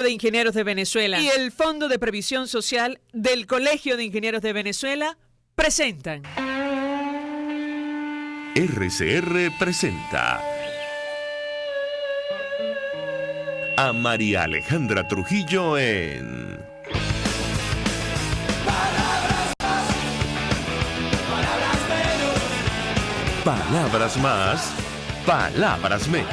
de Ingenieros de Venezuela y el Fondo de Previsión Social del Colegio de Ingenieros de Venezuela presentan. RCR presenta a María Alejandra Trujillo en Palabras más, palabras menos.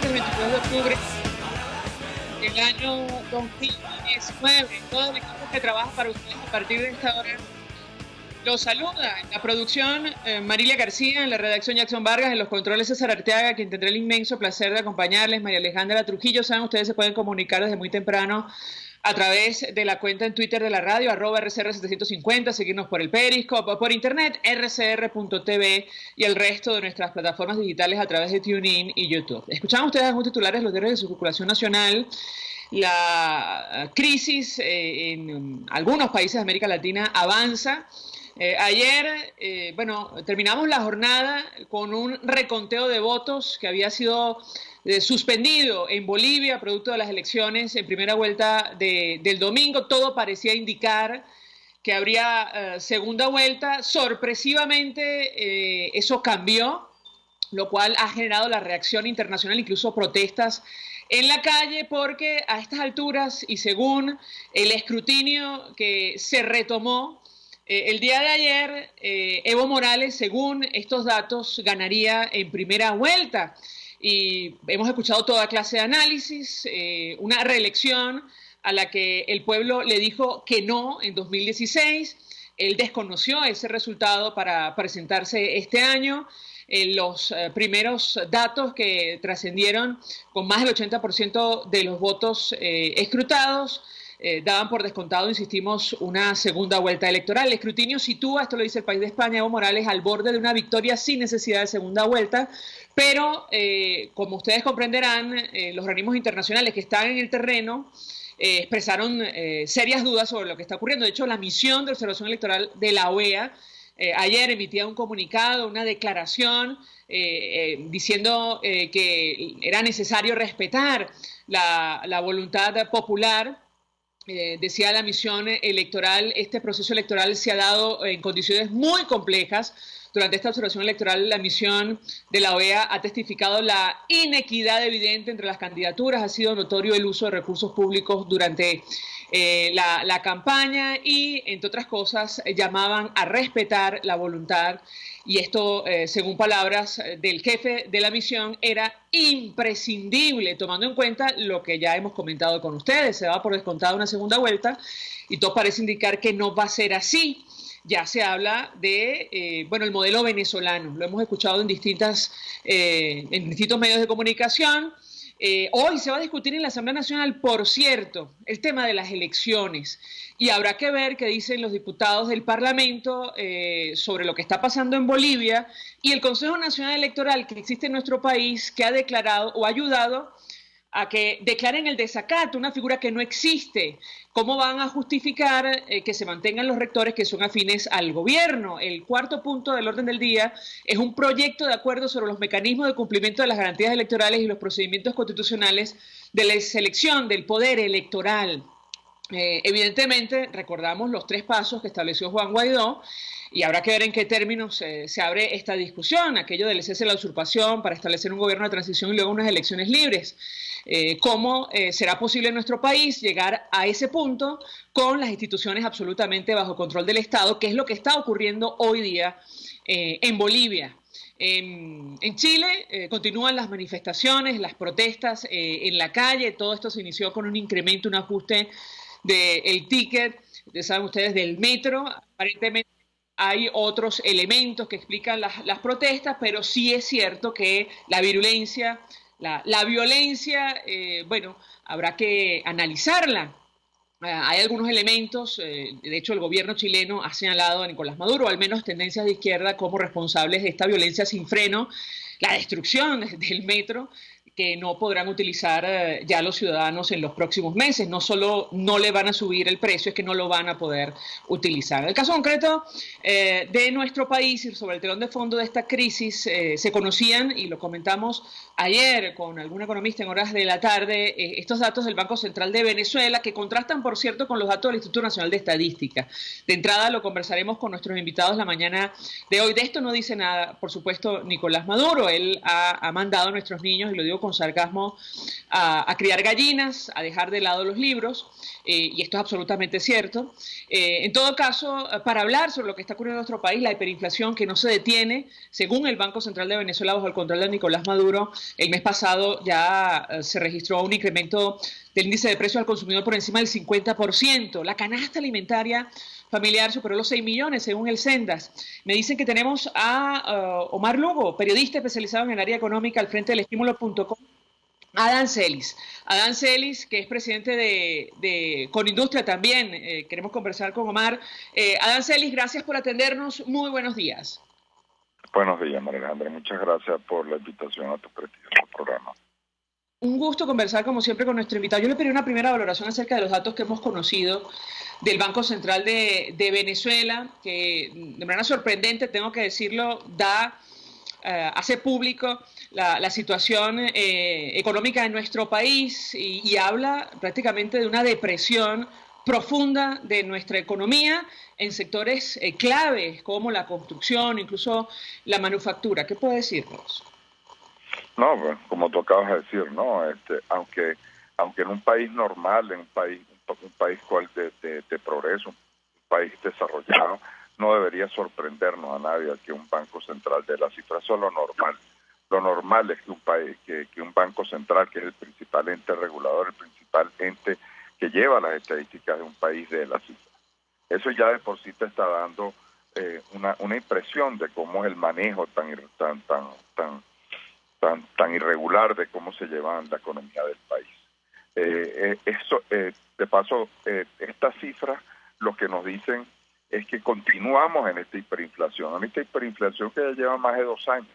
El 22 de octubre del año 2019, todo el equipo que trabaja para ustedes a partir de esta hora los saluda. En la producción, Marilia García, en la redacción Jackson Vargas, en los controles César Arteaga, quien tendrá el inmenso placer de acompañarles, María Alejandra Trujillo. Saben, ustedes se pueden comunicar desde muy temprano a través de la cuenta en Twitter de la radio, @RCR750, seguirnos por el Periscope, por internet, rcr.tv y el resto de nuestras plataformas digitales a través de TuneIn y YouTube. Escuchaban ustedes algunos titulares, los diarios de circulación nacional. La crisis en algunos países de América Latina avanza. Ayer, terminamos la jornada con un reconteo de votos que había sido suspendido en Bolivia, producto de las elecciones en primera vuelta del domingo. Todo parecía indicar que habría segunda vuelta. Sorpresivamente, eso cambió, lo cual ha generado la reacción internacional, incluso protestas en la calle, porque a estas alturas y según el escrutinio que se retomó el día de ayer, Evo Morales, según estos datos, ganaría en primera vuelta. Y hemos escuchado toda clase de análisis, una reelección a la que el pueblo le dijo que no en 2016. Él desconoció ese resultado para presentarse este año. Los primeros datos que trascendieron con más del 80% de los votos escrutados daban por descontado, insistimos, una segunda vuelta electoral. El escrutinio sitúa, esto lo dice El País de España, Evo Morales al borde de una victoria sin necesidad de segunda vuelta, pero como ustedes comprenderán, los organismos internacionales que están en el terreno expresaron serias dudas sobre lo que está ocurriendo. De hecho, la misión de observación electoral de la OEA ayer emitía un comunicado, una declaración diciendo que era necesario respetar la voluntad popular. Decía la misión electoral, este proceso electoral se ha dado en condiciones muy complejas. Durante esta observación electoral, la misión de la OEA ha testificado la inequidad evidente entre las candidaturas. Ha sido notorio el uso de recursos públicos durante la campaña y, entre otras cosas, llamaban a respetar la voluntad. Y esto, según palabras del jefe de la misión, era imprescindible, tomando en cuenta lo que ya hemos comentado con ustedes. Se daba por descontado una segunda vuelta y todo parece indicar que no va a ser así. Ya se habla de, el modelo venezolano. Lo hemos escuchado en distintos medios de comunicación. Hoy se va a discutir en la Asamblea Nacional, por cierto, el tema de las elecciones. Y habrá que ver qué dicen los diputados del Parlamento sobre lo que está pasando en Bolivia y el Consejo Nacional Electoral que existe en nuestro país, que ha declarado o ayudado a que declaren el desacato, una figura que no existe. ¿Cómo van a justificar que se mantengan los rectores que son afines al gobierno? El cuarto punto del orden del día es un proyecto de acuerdo sobre los mecanismos de cumplimiento de las garantías electorales y los procedimientos constitucionales de la selección del poder electoral. Evidentemente, recordamos los 3 pasos que estableció Juan Guaidó y habrá que ver en qué términos se abre esta discusión, aquello del cese de la usurpación para establecer un gobierno de transición y luego unas elecciones libres. ¿Cómo será posible en nuestro país llegar a ese punto con las instituciones absolutamente bajo control del Estado, que es lo que está ocurriendo hoy día en Bolivia? En Chile continúan las manifestaciones, las protestas en la calle. Todo esto se inició con un incremento, un ajuste del ticket, saben ustedes, del metro. Aparentemente hay otros elementos que explican las protestas, pero sí es cierto que la virulencia, la violencia, habrá que analizarla. Hay algunos elementos, de hecho el gobierno chileno ha señalado a Nicolás Maduro, o al menos tendencias de izquierda, como responsables de esta violencia sin freno, la destrucción del metro, que no podrán utilizar ya los ciudadanos en los próximos meses. No solo no le van a subir el precio, es que no lo van a poder utilizar. En el caso concreto de nuestro país y sobre el telón de fondo de esta crisis, se conocían, y lo comentamos ayer con algún economista en horas de la tarde, estos datos del Banco Central de Venezuela, que contrastan, por cierto, con los datos del Instituto Nacional de Estadística. De entrada lo conversaremos con nuestros invitados la mañana de hoy. De esto no dice nada, por supuesto, Nicolás Maduro. Él ha mandado a nuestros niños, y lo digo con sarcasmo, a criar gallinas, a dejar de lado los libros, y esto es absolutamente cierto. En todo caso, para hablar sobre lo que está ocurriendo en nuestro país, la hiperinflación que no se detiene, según el Banco Central de Venezuela, bajo el control de Nicolás Maduro, el mes pasado ya se registró un incremento del índice de precios al consumidor por encima del 50%. La canasta alimentaria familiar superó los 6 millones, según el Sendas. Me dicen que tenemos a Omar Lugo, periodista especializado en el área económica al frente del estímulo.com. Adán Celis, que es presidente de Conindustria también. Queremos conversar con Omar. Adán Celis, gracias por atendernos. Muy buenos días. Buenos días, María Alejandra. Muchas gracias por la invitación a tu prestigioso programa. Un gusto conversar, como siempre, con nuestro invitado. Yo le pedí una primera valoración acerca de los datos que hemos conocido del Banco Central de Venezuela, que de manera sorprendente, tengo que decirlo, hace público la situación económica de nuestro país y habla prácticamente de una depresión profunda de nuestra economía en sectores claves como la construcción, incluso la manufactura. ¿Qué puede decirnos? No, pues, como tú acabas de decir, ¿no? Aunque en un país normal, en un país cual de progreso, un país desarrollado, no debería sorprendernos a nadie que un banco central dé la cifra. Eso es lo normal. Lo normal es que un banco central, que es el principal ente regulador, el principal ente que lleva las estadísticas de un país, dé la cifra. Eso ya de por sí te está dando una impresión de cómo es el manejo tan irregular de cómo se lleva la economía del país. De paso, estas cifras lo que nos dicen es que continuamos en esta hiperinflación que ya lleva más de 2 años.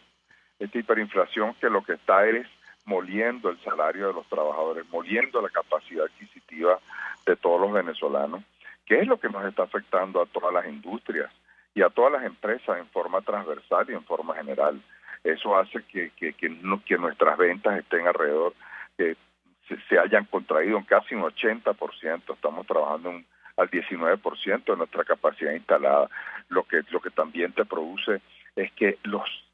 Esta hiperinflación que lo que está es moliendo el salario de los trabajadores, moliendo la capacidad adquisitiva de todos los venezolanos, que es lo que nos está afectando a todas las industrias y a todas las empresas en forma transversal y en forma general. Eso hace que nuestras ventas estén alrededor, que se hayan contraído en casi un 80%, estamos trabajando al 19% de nuestra capacidad instalada. Lo que también te produce es que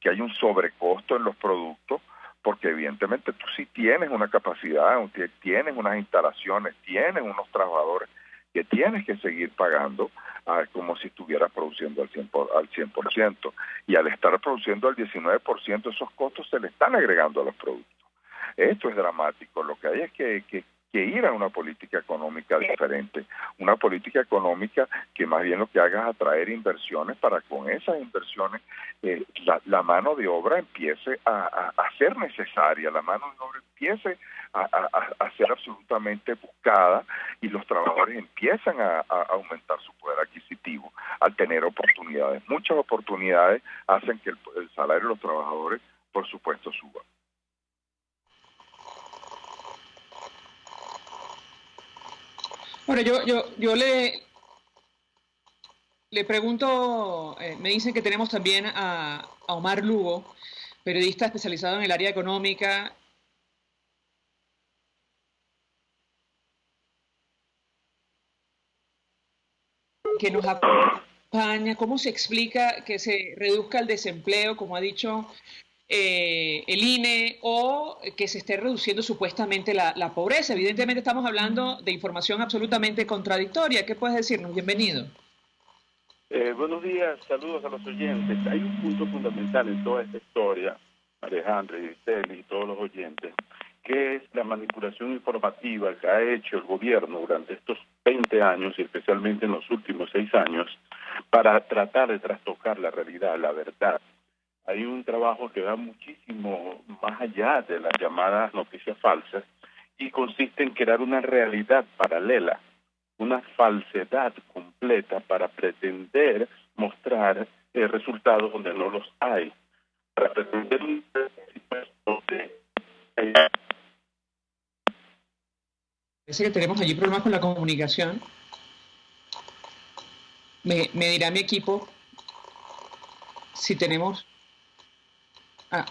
hay un sobrecosto en los productos, porque evidentemente tú sí tienes una capacidad, tienes unas instalaciones, tienes unos trabajadores que tienes que seguir pagando como si estuvieras produciendo al 100%. Y al estar produciendo al 19%, esos costos se le están agregando a los productos. Esto es dramático. Lo que hay es que ir a una política económica diferente, una política económica que más bien lo que haga es atraer inversiones para con esas inversiones la mano de obra empiece a ser necesaria, la mano de obra empiece a ser absolutamente buscada y los trabajadores empiezan a aumentar su poder adquisitivo al tener oportunidades. Muchas oportunidades hacen que el salario de los trabajadores, por supuesto, suba. Bueno, yo le pregunto, me dicen que tenemos también a Omar Lugo, periodista especializado en el área económica. Que nos acompaña. ¿Cómo se explica que se reduzca el desempleo, como ha dicho el INE, o que se esté reduciendo supuestamente la pobreza? Evidentemente estamos hablando de información absolutamente contradictoria. ¿Qué puedes decirnos? Bienvenido. Buenos días, saludos a los oyentes. Hay un punto fundamental en toda esta historia, Alejandra y Celis y todos los oyentes, que es la manipulación informativa que ha hecho el gobierno durante estos 20 años y especialmente en los últimos 6 años para tratar de trastocar la realidad, la verdad. Hay un trabajo que va muchísimo más allá de las llamadas noticias falsas y consiste en crear una realidad paralela, una falsedad completa para pretender mostrar resultados donde no los hay, para pretender un Parece que tenemos allí problemas con la comunicación. Me dirá mi equipo si tenemos... Ah.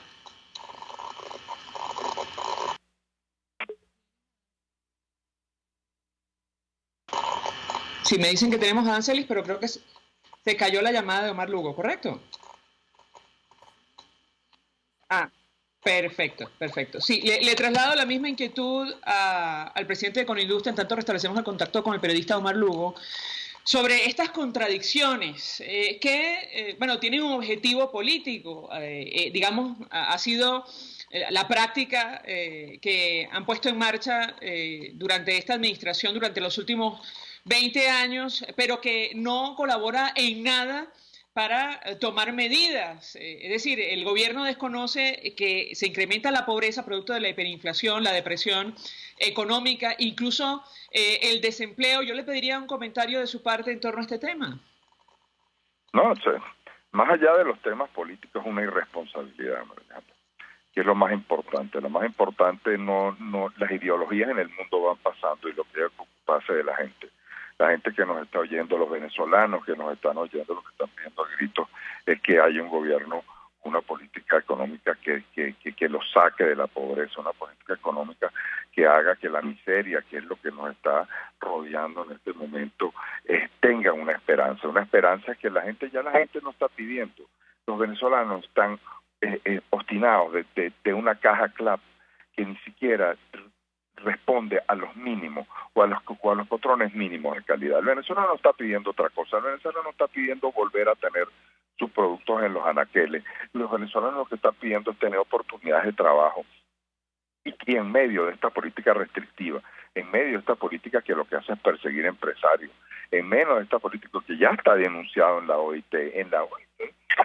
Sí, me dicen que tenemos a Ancelis, pero creo que se cayó la llamada de Omar Lugo, ¿correcto? Ah, perfecto, perfecto. Sí, le traslado la misma inquietud al presidente de Conindustria, en tanto restablecemos el contacto con el periodista Omar Lugo, sobre estas contradicciones que, bueno, tienen un objetivo político. Digamos, ha sido la práctica que han puesto en marcha durante esta administración, durante los últimos 20 años, pero que no colabora en nada para tomar medidas. Es decir, el gobierno desconoce que se incrementa la pobreza producto de la hiperinflación, la depresión económica, incluso el desempleo. Yo le pediría un comentario de su parte en torno a este tema. No, más allá de los temas políticos, es una irresponsabilidad, que es lo más importante. Lo más importante, no las ideologías en el mundo van pasando y lo que debe preocuparse de la gente que nos está oyendo, los venezolanos que nos están oyendo, los que están pidiendo el grito, es que haya un gobierno, una política económica que los saque de la pobreza, una política económica que haga que la miseria, que es lo que nos está rodeando en este momento, tenga una esperanza que la gente no está pidiendo. Los venezolanos están obstinados de una caja CLAP que ni siquiera responde a los mínimos o a los patrones mínimos de calidad. El venezolano no está pidiendo otra cosa. El venezolano no está pidiendo volver a tener sus productos en los anaqueles. Los venezolanos lo que están pidiendo es tener oportunidades de trabajo. Y en medio de esta política restrictiva, en medio de esta política que lo que hace es perseguir empresarios, en medio de esta política que ya está denunciado en la OIT,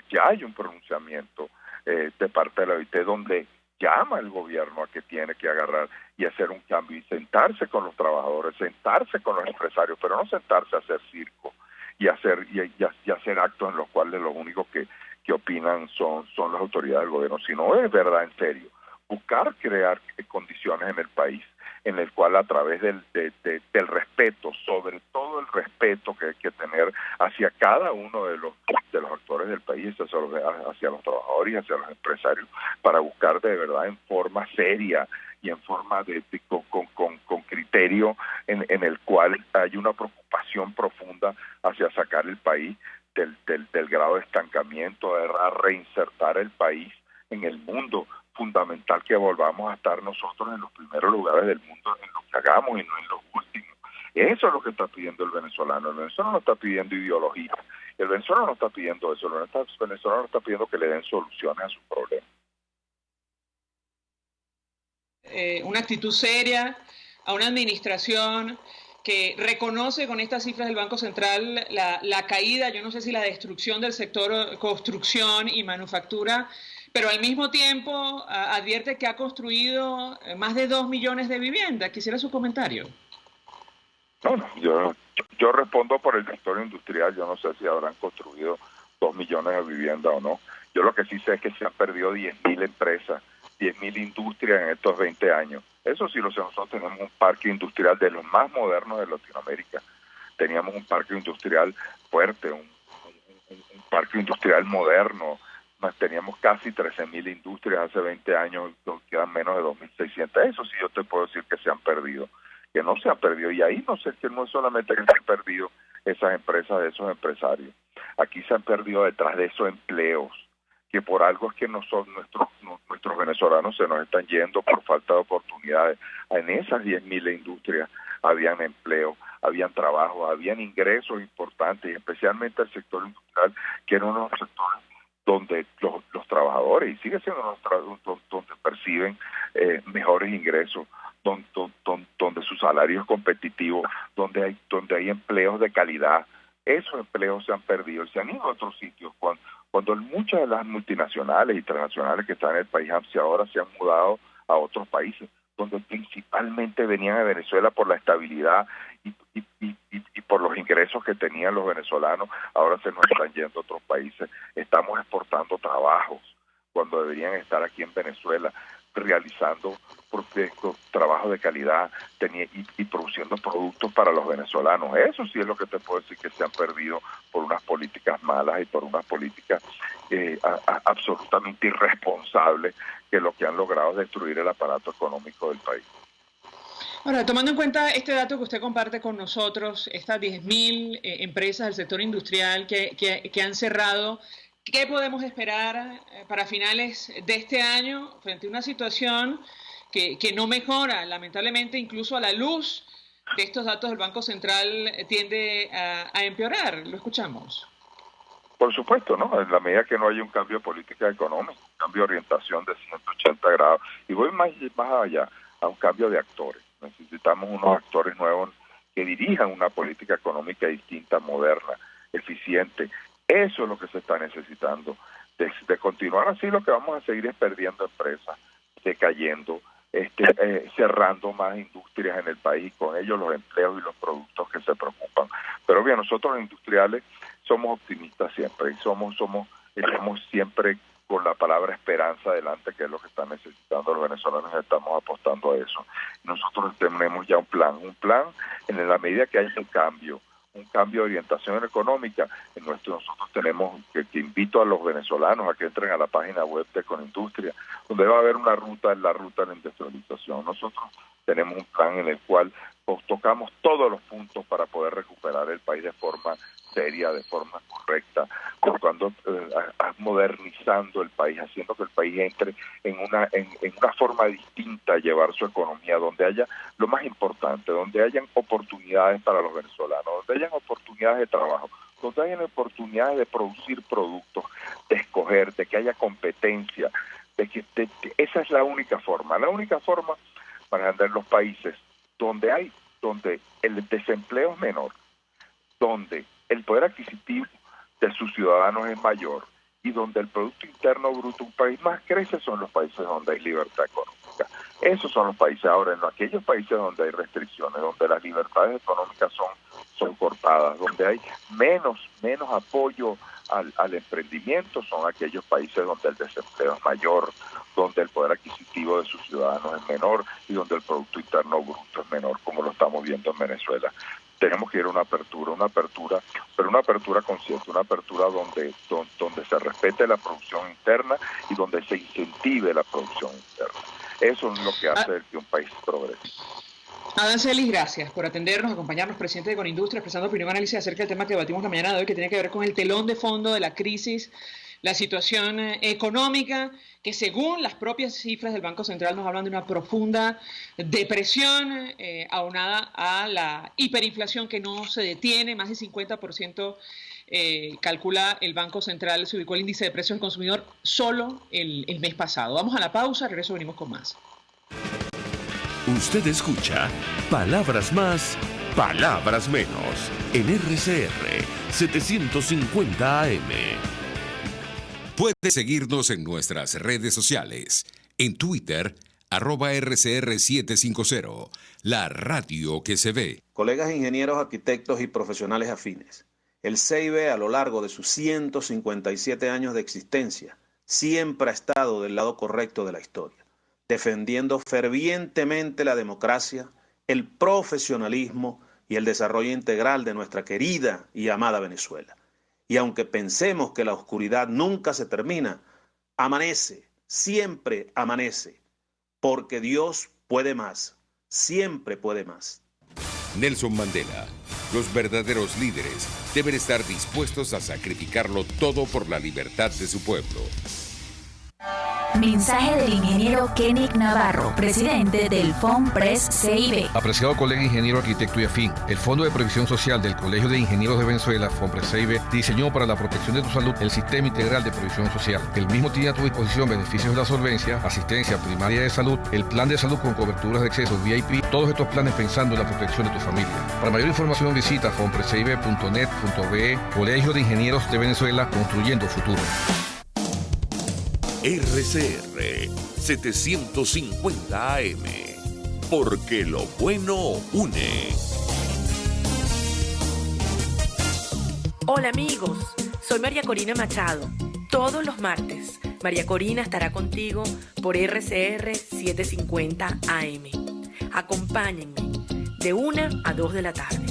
ya hay un pronunciamiento de parte de la OIT donde llama al gobierno a que tiene que agarrar y hacer un cambio y sentarse con los trabajadores, sentarse con los empresarios, pero no sentarse a hacer circo y hacer actos en los cuales los únicos que opinan son las autoridades del gobierno, sino es verdad, en serio, buscar crear condiciones en el país en el cual a través del respeto, sobre todo el respeto que hay que tener hacia cada uno de los actores del país, hacia los trabajadores y hacia los empresarios, para buscar de verdad en forma seria y en forma con criterio en el cual hay una preocupación profunda hacia sacar el país del grado de estancamiento, de reinsertar el país en el mundo. Fundamental que volvamos a estar nosotros en los primeros lugares del mundo en lo que hagamos y no en los últimos. Eso es lo que está pidiendo el venezolano. El venezolano no está pidiendo ideología. El venezolano no está pidiendo eso. El venezolano está pidiendo que le den soluciones a sus problemas. Una actitud seria a una administración que reconoce con estas cifras del Banco Central la caída, yo no sé si la destrucción del sector construcción y manufactura, pero al mismo tiempo advierte que ha construido más de 2 millones de viviendas. Quisiera su comentario. No, yo respondo por el sector industrial. Yo no sé si habrán construido 2 millones de viviendas o no. Yo lo que sí sé es que se han perdido 10.000 empresas, 10.000 industrias en estos 20 años. Eso sí lo sé. Nosotros tenemos un parque industrial de los más modernos de Latinoamérica. Teníamos un parque industrial fuerte, un parque industrial moderno. Teníamos casi 13.000 industrias hace 20 años, quedan menos de 2.600. Eso sí yo te puedo decir que se han perdido, que no se han perdido. Y ahí no sé, que no es solamente que se han perdido esas empresas de esos empresarios. Aquí se han perdido detrás de esos empleos, que por algo es que nuestros venezolanos se nos están yendo por falta de oportunidades. En esas 10.000 industrias habían empleo, habían trabajo, habían ingresos importantes, y especialmente el sector industrial, que era uno de los sectores donde los trabajadores, y sigue siendo donde perciben mejores ingresos, donde su salario es competitivo, donde hay empleos de calidad. Esos empleos se han perdido, se han ido a otros sitios. Cuando muchas de las multinacionales y transnacionales que están en el país ahora se han mudado a otros países, donde principalmente venían a Venezuela por la estabilidad y por los ingresos que tenían los venezolanos, ahora se nos están yendo a otros países. Estamos exportando trabajos cuando deberían estar aquí en Venezuela. realizando trabajo de calidad y produciendo productos para los venezolanos. Eso sí es lo que te puedo decir, que se han perdido por unas políticas malas y por unas políticas absolutamente irresponsables, que lo que han logrado es destruir el aparato económico del país. Ahora, tomando en cuenta este dato que usted comparte con nosotros, estas 10.000 empresas del sector industrial que han cerrado, ¿qué podemos esperar para finales de este año frente a una situación que no mejora? Lamentablemente, incluso a la luz de estos datos del Banco Central tiende a empeorar. Lo escuchamos. Por supuesto, ¿no? En la medida que no haya un cambio de política económica, un cambio de orientación de 180 grados, y voy más allá, a un cambio de actores. Necesitamos unos actores nuevos que dirijan una política económica distinta, moderna, eficiente. Eso es lo que se está necesitando. De continuar así, lo que vamos a seguir es perdiendo empresas, decayendo, cerrando más industrias en el país, con ellos los empleos y los productos que se preocupan. Pero bien, nosotros los industriales somos optimistas siempre y somos siempre con la palabra esperanza adelante, que es lo que están necesitando los venezolanos, y estamos apostando a eso. Nosotros tenemos ya un plan en la medida que haya un cambio de orientación económica. Nosotros tenemos que invito a los venezolanos a que entren a la página web de Conindustria, donde va a haber una ruta, la ruta de la industrialización. Nosotros tenemos un plan en el cual tocamos todos los puntos para poder recuperar el país de forma seria, de forma correcta, modernizando el país, haciendo que el país entre en una forma distinta a llevar su economía, donde haya lo más importante, donde hayan oportunidades para los venezolanos, donde hayan oportunidades de trabajo, donde hayan oportunidades de producir productos, de escoger, de que haya competencia, esa es la única forma para andar en los países donde el desempleo es menor, donde el poder adquisitivo de sus ciudadanos es mayor y donde el Producto Interno Bruto, un país más crece, son los países donde hay libertad económica. Esos son los países. Ahora, en aquellos países donde hay restricciones, donde las libertades económicas son cortadas, donde hay menos apoyo al emprendimiento, son aquellos países donde el desempleo es mayor, donde el poder adquisitivo de sus ciudadanos es menor y donde el Producto Interno Bruto es menor, como lo estamos viendo en Venezuela. Tenemos que ir a una apertura, pero una apertura consciente, una apertura donde se respete la producción interna y donde se incentive la producción interna. Eso es lo que hace que un país progrese. Adán Celis, gracias por atendernos, acompañarnos, presidente de Conindustria, expresando opinión y análisis acerca del tema que debatimos la mañana de hoy, que tiene que ver con el telón de fondo de la crisis, la situación económica, que según las propias cifras del Banco Central nos hablan de una profunda depresión, aunada a la hiperinflación que no se detiene, más de 50%, calcula el Banco Central, se ubicó el índice de precios del consumidor solo el mes pasado. Vamos a la pausa, regreso, venimos con más. Usted escucha Palabras Más, Palabras Menos en RCR 750 AM. Puede seguirnos en nuestras redes sociales. En Twitter, @RCR750, la radio que se ve. Colegas ingenieros, arquitectos y profesionales afines, el CIB a lo largo de sus 157 años de existencia siempre ha estado del lado correcto de la historia, defendiendo fervientemente la democracia, el profesionalismo y el desarrollo integral de nuestra querida y amada Venezuela. Y aunque pensemos que la oscuridad nunca se termina, amanece, siempre amanece, porque Dios puede más, siempre puede más. Nelson Mandela. Los verdaderos líderes deben estar dispuestos a sacrificarlo todo por la libertad de su pueblo. Mensaje del ingeniero Kenick Navarro, presidente del FOMPRES CIB. Apreciado colega ingeniero, arquitecto y afín, el Fondo de Previsión Social del Colegio de Ingenieros de Venezuela, FOMPRES CIB, diseñó para la protección de tu salud el Sistema Integral de Previsión Social. El mismo tiene a tu disposición beneficios de la solvencia, asistencia primaria de salud, el plan de salud con coberturas de acceso VIP, todos estos planes pensando en la protección de tu familia. Para mayor información visita fomprescib.net.be, Colegio de Ingenieros de Venezuela, construyendo futuro. RCR 750 AM, porque lo bueno une. Hola amigos, soy María Corina Machado. Todos los martes, María Corina estará contigo por RCR 750 AM. Acompáñenme de 1 a 2 de la tarde.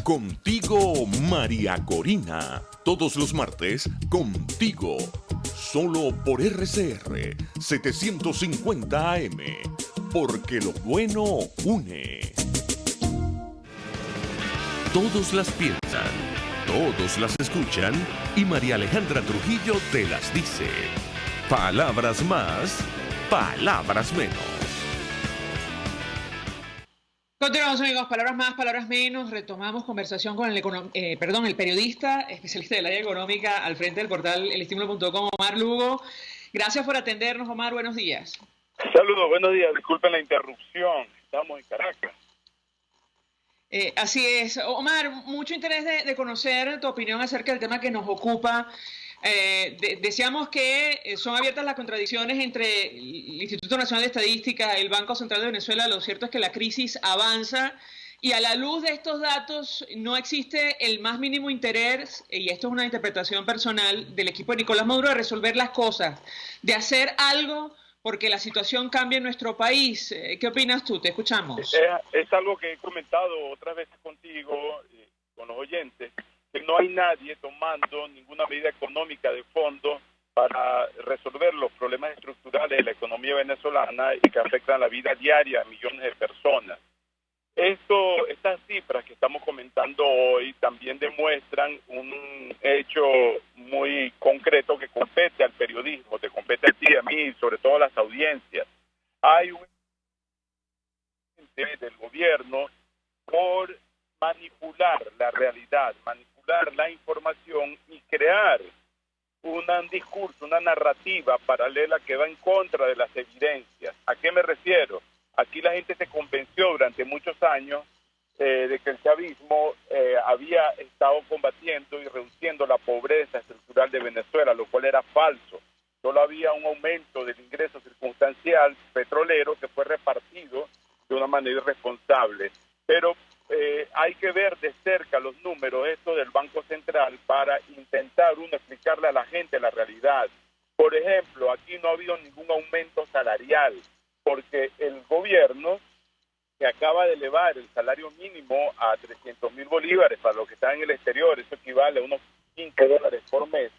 Contigo, María Corina. Todos los martes, contigo. Solo por RCR 750 AM. Porque lo bueno une. Todos las piensan, todos las escuchan y María Alejandra Trujillo te las dice. Palabras más, palabras menos. Continuamos, amigos. Palabras más, palabras menos. Retomamos conversación con el periodista, especialista del área económica al frente del portal elestimulo.com, Omar Lugo. Gracias por atendernos, Omar. Buenos días. Saludos, buenos días. Disculpen la interrupción. Estamos en Caracas. Así es. Omar, mucho interés de conocer tu opinión acerca del tema que nos ocupa. Decíamos que son abiertas las contradicciones entre el Instituto Nacional de Estadística, el Banco Central de Venezuela. Lo cierto es que la crisis avanza y a la luz de estos datos no existe el más mínimo interés, y esto es una interpretación personal del equipo de Nicolás Maduro, de resolver las cosas, de hacer algo porque la situación cambia en nuestro país. ¿Qué opinas tú? Te escuchamos. Es algo que he comentado otras veces contigo, con los oyentes, que no hay nadie tomando ninguna medida económica de fondo para resolver los problemas estructurales de la economía venezolana y que afectan la vida diaria a millones de personas. Estas cifras que estamos comentando hoy también demuestran un hecho muy concreto que compete al periodismo, te compete a ti y a mí, sobre todo a las audiencias. Hay un del gobierno por manipular la realidad, manipular la información y crear un discurso, una narrativa paralela que va en contra de las evidencias. ¿A qué me refiero? Aquí la gente se convenció durante muchos años de que el chavismo había estado combatiendo y reduciendo la pobreza estructural de Venezuela, lo cual era falso. Solo había un aumento del ingreso circunstancial petrolero que fue repartido de una manera irresponsable. Pero hay que ver de cerca los números estos del Banco Central para intentar explicarle a la gente la realidad. Por ejemplo, aquí no ha habido ningún aumento salarial, porque el gobierno, que acaba de elevar el salario mínimo a 300.000 bolívares para los que están en el exterior, eso equivale a unos $15 por mes,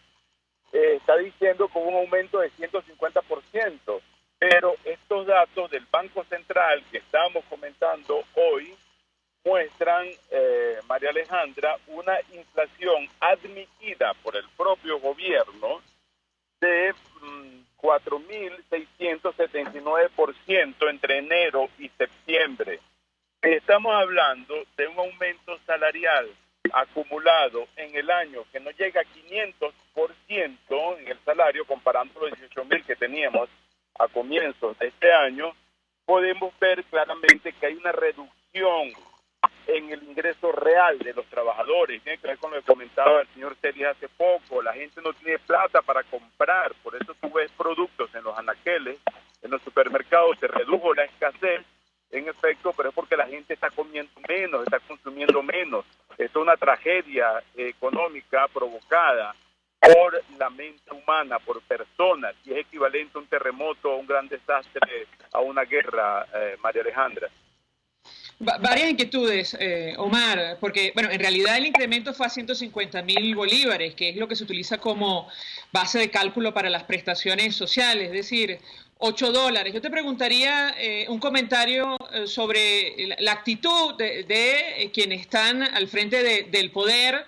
está diciendo con un aumento de 150%, pero estos datos del Banco Central que estábamos comentando hoy muestran, María Alejandra, una inflación admitida por el propio gobierno de 4.679% entre enero y septiembre. Estamos hablando de un aumento salarial acumulado en el año que no llega a 500% en el salario, comparando los 18.000 que teníamos a comienzos de este año. Podemos ver claramente que hay una reducción en el ingreso real de los trabajadores. Tiene que ver con lo que comentaba el señor Celis hace poco. La gente no tiene plata para comprar, por eso tú ves productos en los anaqueles, en los supermercados, se redujo la escasez, en efecto, pero es porque la gente está comiendo menos, está consumiendo menos. Es una tragedia económica provocada por la mente humana, por personas, y es equivalente a un terremoto, a un gran desastre, a una guerra, María Alejandra. Varias inquietudes, Omar, porque, bueno, en realidad el incremento fue a 150.000 bolívares, que es lo que se utiliza como base de cálculo para las prestaciones sociales, es decir, $8. Yo te preguntaría un comentario sobre la actitud de quienes están al frente del poder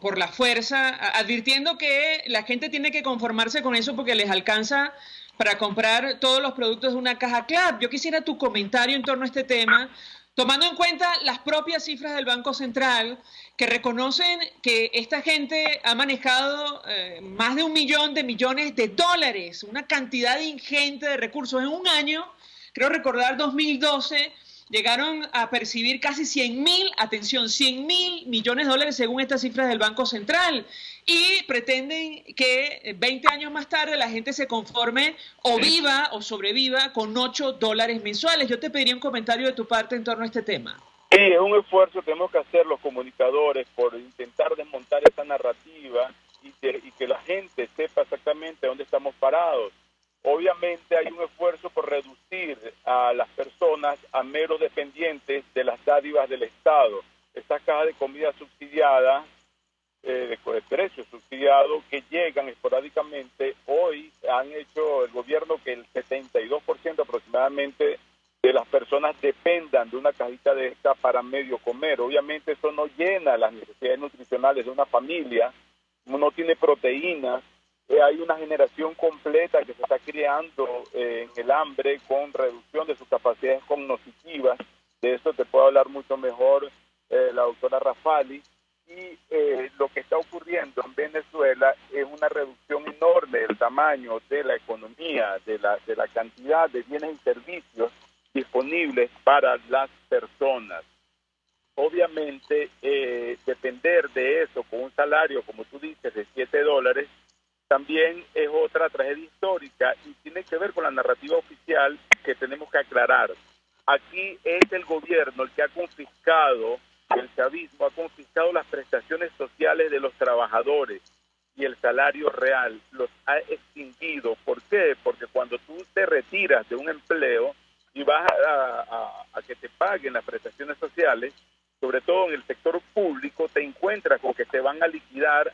por la fuerza, advirtiendo que la gente tiene que conformarse con eso porque les alcanza para comprar todos los productos de una caja CLAP. Yo quisiera tu comentario en torno a este tema, tomando en cuenta las propias cifras del Banco Central, que reconocen que esta gente ha manejado más de 1 millón de millones de dólares, una cantidad ingente de recursos. En un año, creo recordar 2012, llegaron a percibir casi 100.000, atención, 100.000 millones de dólares según estas cifras del Banco Central. Y pretenden que 20 años más tarde la gente se conforme o viva o sobreviva con $8 mensuales. Yo te pediría un comentario de tu parte en torno a este tema. Sí, es un esfuerzo que tenemos que hacer los comunicadores por intentar desmontar esta narrativa y que la gente sepa exactamente dónde estamos parados. Obviamente hay un esfuerzo por reducir a las personas a meros dependientes de las dádivas del Estado. Estas cajas de comida subsidiada, de precio subsidiado, que llegan esporádicamente, hoy han hecho el gobierno que el 72% aproximadamente de las personas dependan de una cajita de esta para medio comer. Obviamente eso no llena las necesidades nutricionales de una familia, no tiene proteínas. Hay una generación completa que se está creando en el hambre con reducción de sus capacidades cognitivas. De eso te puede hablar mucho mejor la doctora Rafali. Y lo que está ocurriendo en Venezuela es una reducción enorme del tamaño de la economía, de la cantidad de bienes y servicios disponibles para las personas. Obviamente, depender de eso con un salario, como tú dices, de $7, también es otra tragedia histórica y tiene que ver con la narrativa oficial que tenemos que aclarar. Aquí es el gobierno el que ha confiscado, el chavismo ha confiscado las prestaciones sociales de los trabajadores y el salario real, los ha extinguido. ¿Por qué? Porque cuando tú te retiras de un empleo y vas a que te paguen las prestaciones sociales, sobre todo en el sector público, te encuentras con que te van a liquidar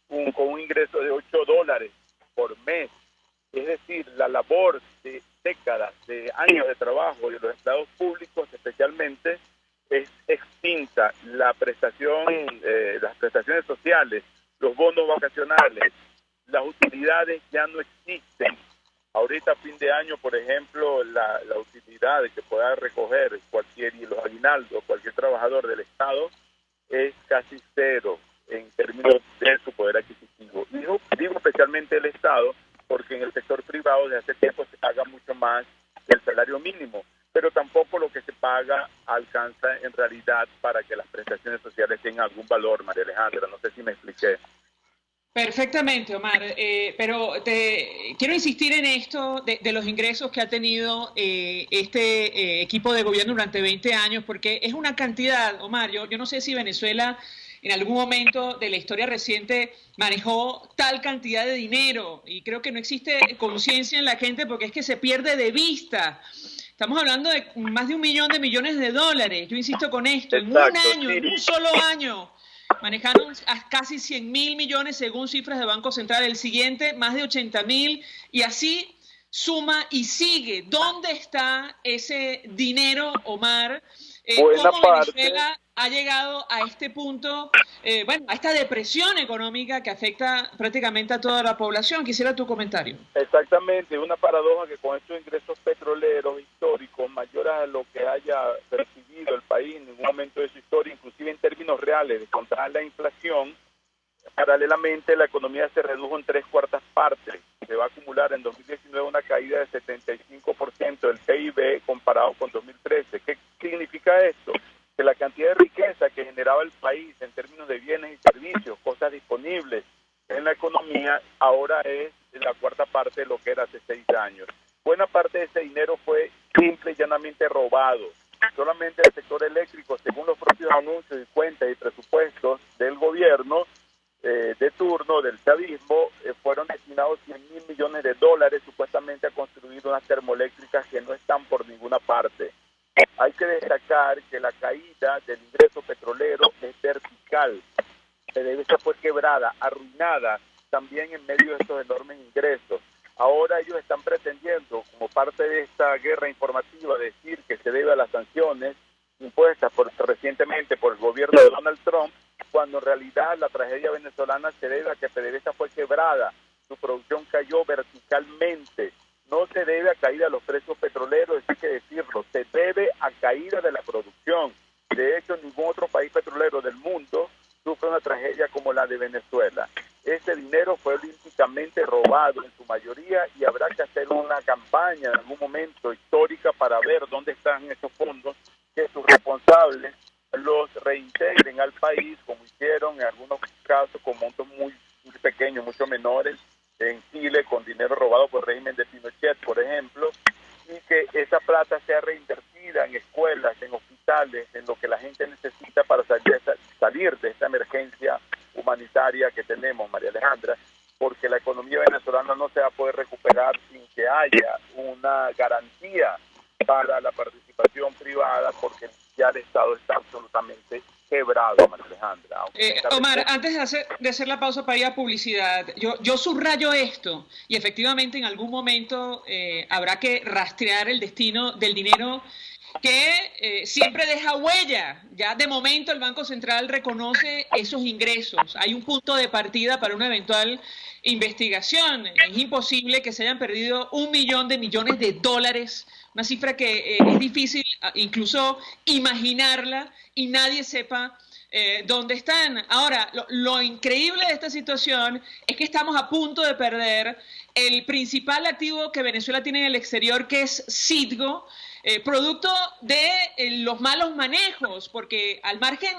con un ingreso de $8 por mes. Es decir, la labor de décadas, de años de trabajo de los empleados públicos especialmente es extinta. La prestación, las prestaciones sociales, los bonos vacacionales, las utilidades ya no existen. Ahorita a fin de año, por ejemplo, la utilidad que pueda recoger cualquier, y los aguinaldos, cualquier trabajador del Estado, es casi cero en términos de su poder adquisitivo. Digo especialmente el Estado, porque en el sector privado de hace tiempo se paga mucho más que el salario mínimo, pero tampoco lo que se paga alcanza en realidad para que las prestaciones sociales tengan algún valor, María Alejandra. No sé si me expliqué. Perfectamente, Omar, pero quiero insistir en esto de los ingresos que ha tenido este equipo de gobierno durante 20 años, porque es una cantidad, Omar, yo no sé si Venezuela en algún momento de la historia reciente manejó tal cantidad de dinero, y creo que no existe conciencia en la gente porque es que se pierde de vista. Estamos hablando de más de $1 millón de millones de dólares, yo insisto con esto, en un año, en un solo año. Manejaron a casi 100.000 millones según cifras de Banco Central, el siguiente más de 80.000, y así suma y sigue. ¿Dónde está ese dinero, Omar? ¿Cómo Venezuela ha llegado a este punto, a esta depresión económica que afecta prácticamente a toda la población? Quisiera tu comentario. Exactamente, una paradoja que con estos ingresos petroleros históricos mayores a lo que haya percibido el país en ningún momento de su historia, inclusive en términos reales de controlar la inflación, paralelamente la economía se redujo en 3/4 partes. Se va a acumular en 2019 una caída de 75% del PIB comparado con 2013. ¿Qué significa esto? Que la cantidad de riqueza que generaba el país en términos de bienes y servicios, cosas disponibles en la economía, ahora es la 1/4 parte de lo que era hace 6 años. Buena parte de ese dinero fue simple y llanamente robado. Solamente el sector eléctrico, según los propios anuncios y cuentas y presupuestos del gobierno de turno, del chavismo, fueron destinados $100.000 millones supuestamente a construir unas termoeléctricas que no están por ninguna parte. Hay que destacar que la caída del ingreso petrolero es vertical. PDVSA fue quebrada, arruinada también en medio de estos enormes ingresos. Ahora ellos están pretendiendo, como parte de esta guerra informativa, decir que se debe a las sanciones impuestas recientemente por el gobierno de Donald Trump, cuando en realidad la tragedia venezolana se debe a que PDVSA fue quebrada, su producción cayó verticalmente. No se debe a caída de los precios petroleros, hay que decirlo, se debe a caída de la producción. De hecho, ningún otro país petrolero del mundo sufre una tragedia como la de Venezuela. Ese dinero fue olímpicamente robado en su mayoría y habrá que hacer una campaña en algún momento histórica para ver dónde están esos fondos, que sus responsables los reintegren al país, como hicieron en algunos casos con montos muy pequeños, mucho menores, en Chile, con dinero robado por el régimen de Pinochet, por ejemplo, y que esa plata sea reinvertida en escuelas, en hospitales, en lo que la gente necesita para salir de esta emergencia humanitaria que tenemos, María Alejandra, porque la economía venezolana no se va a poder recuperar sin que haya una garantía para la participación privada, porque ya el Estado está absolutamente quebrado, María Alejandra. Omar, antes de hacer la pausa para ir a publicidad, yo subrayo esto, y efectivamente en algún momento habrá que rastrear el destino del dinero que siempre deja huella. Ya de momento el Banco Central reconoce esos ingresos. Hay un punto de partida para una eventual investigación. Es imposible que se hayan perdido $1 millón de millones de dólares, una cifra que es difícil incluso imaginarla y nadie sepa dónde están. Ahora, lo increíble de esta situación es que estamos a punto de perder el principal activo que Venezuela tiene en el exterior, que es Citgo, producto de los malos manejos, porque al margen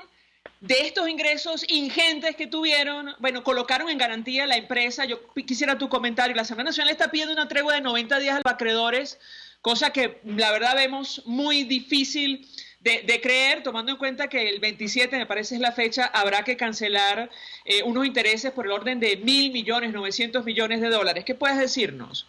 de estos ingresos ingentes que tuvieron, bueno, colocaron en garantía la empresa. Yo quisiera tu comentario. La Asamblea Nacional está pidiendo una tregua de 90 días a los acreedores, cosa que la verdad vemos muy difícil de creer, tomando en cuenta que el 27, me parece es la fecha, habrá que cancelar unos intereses por el orden de 1.000 millones, 900 millones de dólares. ¿Qué puedes decirnos?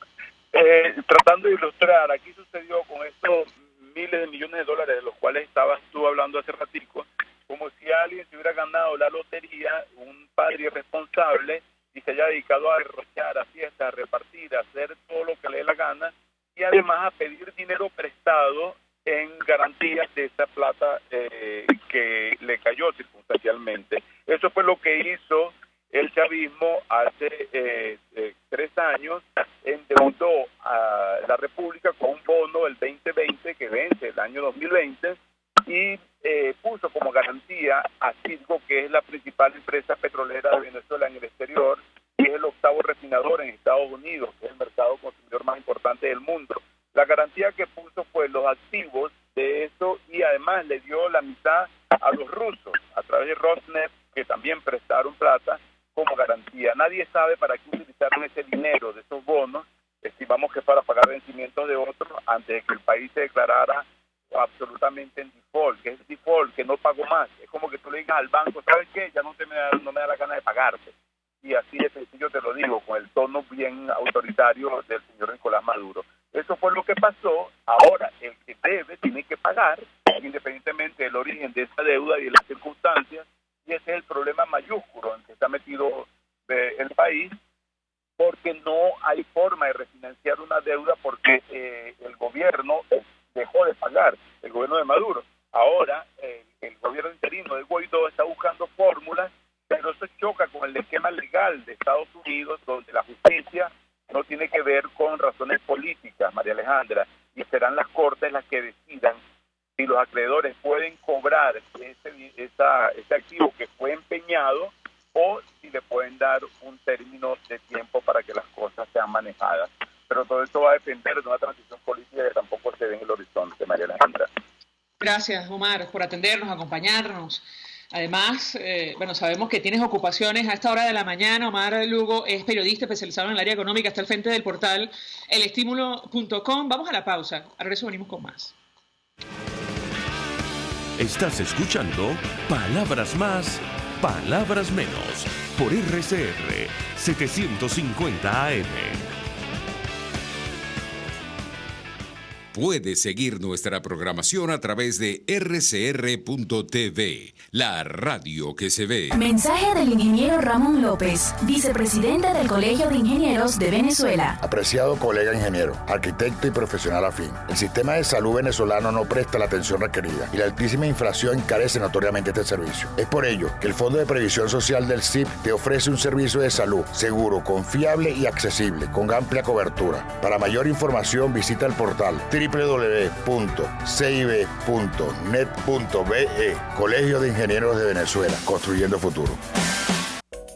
Tratando de ilustrar, aquí sucedió con estos miles de millones de dólares de los cuales estabas tú hablando hace ratico, como si alguien se hubiera ganado la lotería, un padre irresponsable, y se haya dedicado a derrochar, a fiestas, a repartir, a hacer todo lo que le dé la gana, y además a pedir dinero prestado en garantías de esa plata que le cayó circunstancialmente. Eso fue lo que hizo el chavismo hace 3 años, endeudó a la República con un bono del 2020 que vence el año 2020 y puso como garantía a Citgo, que es la principal empresa petrolera de Venezuela en el exterior, que es el 8º refinador en Estados Unidos, que es el mercado consumidor más importante del mundo. La garantía que puso fue los activos de eso y además le dio la mitad a los rusos a través de Rosneft, que también prestaron plata como garantía. Nadie sabe para qué utilizaron ese dinero de esos bonos. Estimamos que para pagar vencimientos de otros antes de que el país se declarara absolutamente en default, que es default, que no pago más. Es como que tú le digas al banco, ¿sabes qué? Ya no me da la gana de pagarte. Y así de sencillo te lo digo, con el tono bien autoritario del señor Nicolás Maduro. Eso fue lo que pasó. Ahora, el que debe tiene que pagar, independientemente del origen de esa deuda y de las circunstancias, y ese es el problema mayúsculo en que está metido el país, porque no hay forma de refinanciar una deuda porque el gobierno dejó de pagar, el gobierno de Maduro. Ahora, el gobierno interino de Guaidó está buscando fórmulas, pero eso choca con el esquema legal de Estados Unidos, donde la justicia no tiene que ver con razones políticas, María Alejandra, y serán las cortes las que decidan si los acreedores pueden cobrar ese activo que fue empeñado o si le pueden dar un término de tiempo para que las cosas sean manejadas. Pero todo esto va a depender de una transición política que tampoco se ve en el horizonte, María Alejandra. Gracias, Omar, por atendernos, acompañarnos. Además, bueno, sabemos que tienes ocupaciones a esta hora de la mañana. Omar Lugo es periodista especializado en el área económica, está al frente del portal elestimulo.com. Vamos a la pausa, al regreso venimos con más. Estás escuchando Palabras Más, Palabras Menos, por RCR 750 AM. Puedes seguir nuestra programación a través de rcr.tv, la radio que se ve. Mensaje del ingeniero Ramón López, vicepresidente del Colegio de Ingenieros de Venezuela. Apreciado colega ingeniero, arquitecto y profesional afín, el sistema de salud venezolano no presta la atención requerida y la altísima inflación encarece notoriamente este servicio. Es por ello que el Fondo de Previsión Social del CIP te ofrece un servicio de salud seguro, confiable y accesible, con amplia cobertura. Para mayor información visita el portal www.cib.net.be, Colegio de Ingenieros de Venezuela, construyendo futuro.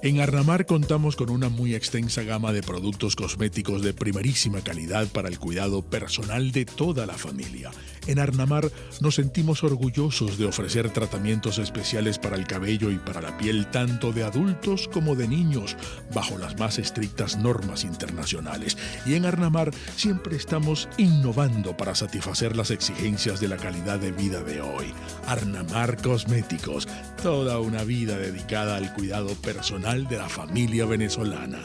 En Arnamar contamos con una muy extensa gama de productos cosméticos de primerísima calidad para el cuidado personal de toda la familia. En Arnamar nos sentimos orgullosos de ofrecer tratamientos especiales para el cabello y para la piel tanto de adultos como de niños, bajo las más estrictas normas internacionales. Y en Arnamar siempre estamos innovando para satisfacer las exigencias de la calidad de vida de hoy. Arnamar Cosméticos, toda una vida dedicada al cuidado personal personal de la familia venezolana.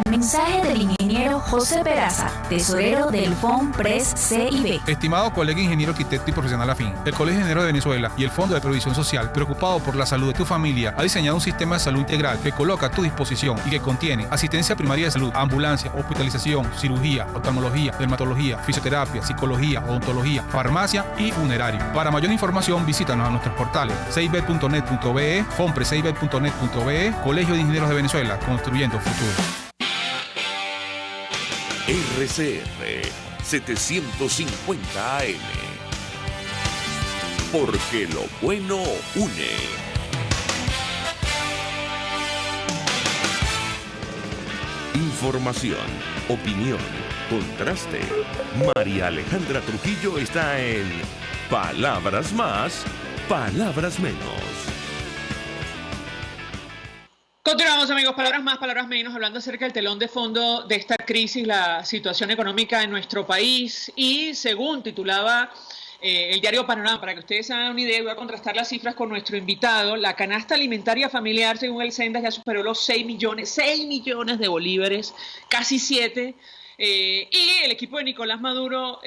Mensaje del ingeniero José Peraza, tesorero del FONPRES CIB. Estimado colega ingeniero, arquitecto y profesional afín, el Colegio de Ingenieros de Venezuela y el Fondo de Previsión Social, preocupado por la salud de tu familia, ha diseñado un sistema de salud integral que coloca a tu disposición y que contiene asistencia primaria de salud, ambulancia, hospitalización, cirugía, oftalmología, dermatología, fisioterapia, psicología, odontología, farmacia y funerario. Para mayor información, visítanos a nuestros portales cib.net.be, fonprescib.net.be, Colegio de Ingenieros de Venezuela, construyendo futuro. RCR 750 AM. Porque lo bueno une. Información, opinión, contraste. María Alejandra Trujillo está en Palabras Más, Palabras Menos. Continuamos, amigos, palabras más, palabras menos, hablando acerca del telón de fondo de esta crisis, la situación económica en nuestro país. Y según titulaba el diario Panorama, para que ustedes se hagan una idea, voy a contrastar las cifras con nuestro invitado. La canasta alimentaria familiar, según el Sendas, ya superó los 6 millones de bolívares, casi 7. Y el equipo de Nicolás Maduro